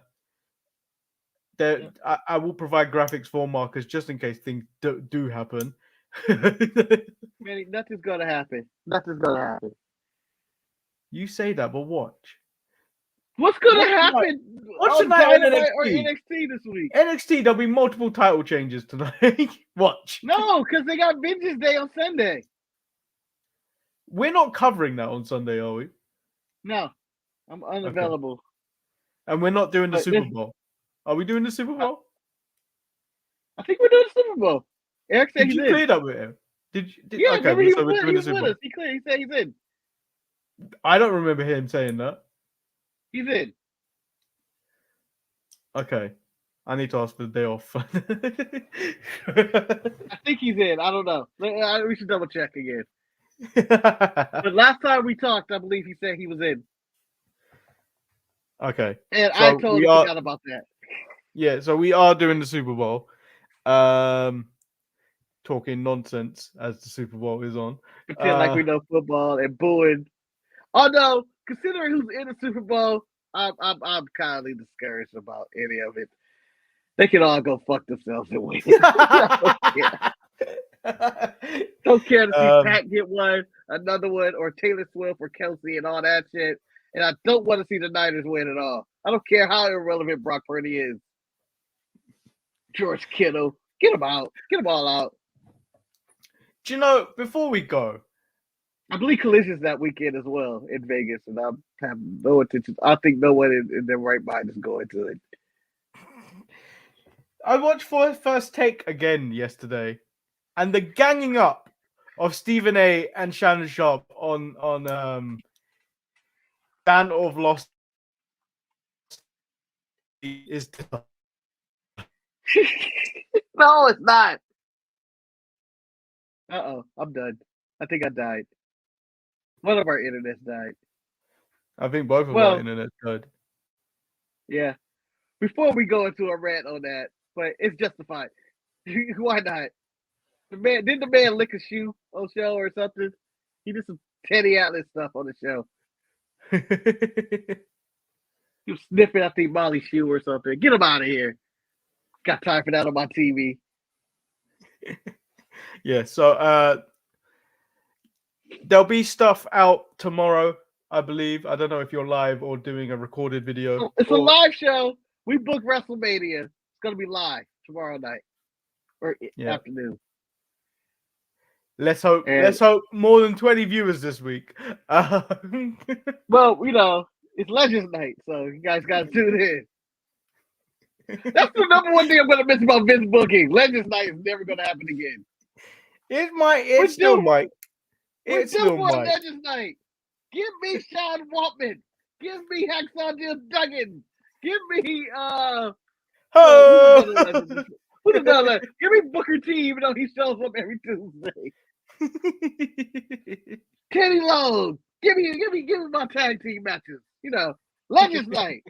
Speaker 2: will provide graphics for Marcus just in case things do happen.
Speaker 1: Man, nothing's gonna happen. Nothing's gonna happen.
Speaker 2: You say that, but watch.
Speaker 1: What's gonna happen?
Speaker 2: What's tonight on NXT?
Speaker 1: Or NXT this week?
Speaker 2: NXT, there'll be multiple title changes tonight. Watch.
Speaker 1: No, because they got Vengeance Day on Sunday.
Speaker 2: We're not covering that on Sunday, are we?
Speaker 1: No, I'm unavailable.
Speaker 2: Okay. And we're not doing the Super Bowl. Are we doing the Super Bowl?
Speaker 1: I think we're doing the Super Bowl. Eric said
Speaker 2: Did you clear that with him?
Speaker 1: Yeah,
Speaker 2: okay,
Speaker 1: so we're doing the Super Bowl. He said he's in.
Speaker 2: I don't remember him saying that.
Speaker 1: He's in.
Speaker 2: Okay. I need to ask for the day off.
Speaker 1: I think he's in. I don't know. We should double check again. But last time we talked, I believe he said he was in.
Speaker 2: Okay.
Speaker 1: And so I totally forgot about that.
Speaker 2: Yeah, so we are doing the Super Bowl. Talking nonsense as the Super Bowl is on.
Speaker 1: Pretend like we know football and booing. Although, considering who's in the Super Bowl, I'm kindly discouraged about any of it. They can all go fuck themselves and win. Don't care to see Pat get one, another one, or Taylor Swift or Kelsey and all that shit. And I don't want to see the Niners win at all. I don't care how irrelevant Brock Purdy is. George Kittle, get him out. Get them all out.
Speaker 2: Do you know, before we go,
Speaker 1: I believe Collision's that weekend as well in Vegas, and I have no attention. I think no one in their right mind is going to it.
Speaker 2: I watched First Take again yesterday, and the ganging up of Stephen A. and Shannon Sharp on Band of Lost is
Speaker 1: no, it's not. I'm done. I think I died. One of our internets died.
Speaker 2: I think both of our internets died.
Speaker 1: Yeah. Before we go into a rant on that, but it's justified. Why not? Didn't the man lick a shoe on the show or something? He did some Teddy Atlas stuff on the show. He was sniffing, I think, Molly's shoe or something. Get him out of here. Got time for that on my TV.
Speaker 2: Yeah, so there'll be stuff out tomorrow, I believe. I don't know if you're live or doing a recorded video.
Speaker 1: It's a live show. We booked WrestleMania. It's going to be live tomorrow night or afternoon.
Speaker 2: Let's hope.
Speaker 1: And-
Speaker 2: let's hope more than 20 viewers this week.
Speaker 1: Well, you know, it's Legends Night, so you guys got to tune in. That's the number one thing I'm going to miss about Vince booking. Legends Night is never going to happen again.
Speaker 2: It might. It still might.
Speaker 1: We're
Speaker 2: It still
Speaker 1: due for a
Speaker 2: might.
Speaker 1: Legends Night. Give me Sean Waltman. Give me Hacksaw Jim Duggan. Give me
Speaker 2: Oh!
Speaker 1: who's another legend? Give me Booker T, even though he shows up every Tuesday. Kenny Long. Give me my tag team matches. You know, Legends Night.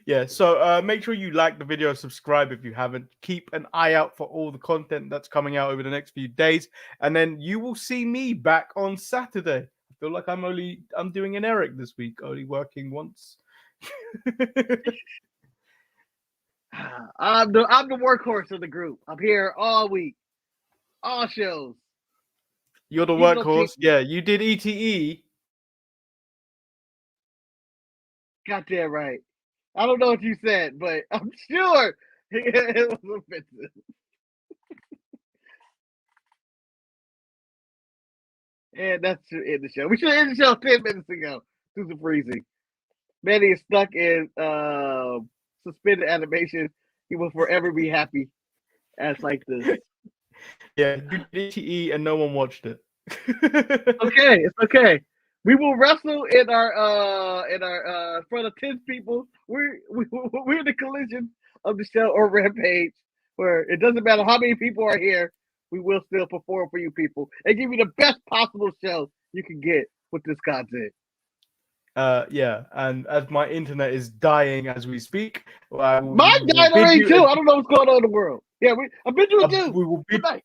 Speaker 2: Yeah, so make sure you like the video, subscribe if you haven't. Keep an eye out for all the content that's coming out over the next few days, and then you will see me back on Saturday. I feel like I'm doing an Eric this week, only working once.
Speaker 1: I'm the workhorse of the group. I'm here all week, all shows.
Speaker 2: You're the
Speaker 1: Even though
Speaker 2: workhorse. Yeah, you did E ETE.
Speaker 1: Goddamn right. I don't know what you said, but I'm sure it was offensive. And that's to end the show. We should end the show 10 minutes ago. Super freezing. Manny is stuck in suspended animation. He will forever be happy as like this.
Speaker 2: Yeah, you did ETE and no one watched it.
Speaker 1: Okay, it's okay. We will wrestle in our front of 10 people. We're in the collision of the show or Rampage, where it doesn't matter how many people are here. We will still perform for you people and give you the best possible show you can get with this content.
Speaker 2: Yeah, and as my internet is dying as we speak,
Speaker 1: Mine died already too. I don't know what's going on in the world. Yeah, I've been doing it too.
Speaker 2: We will
Speaker 1: Good night.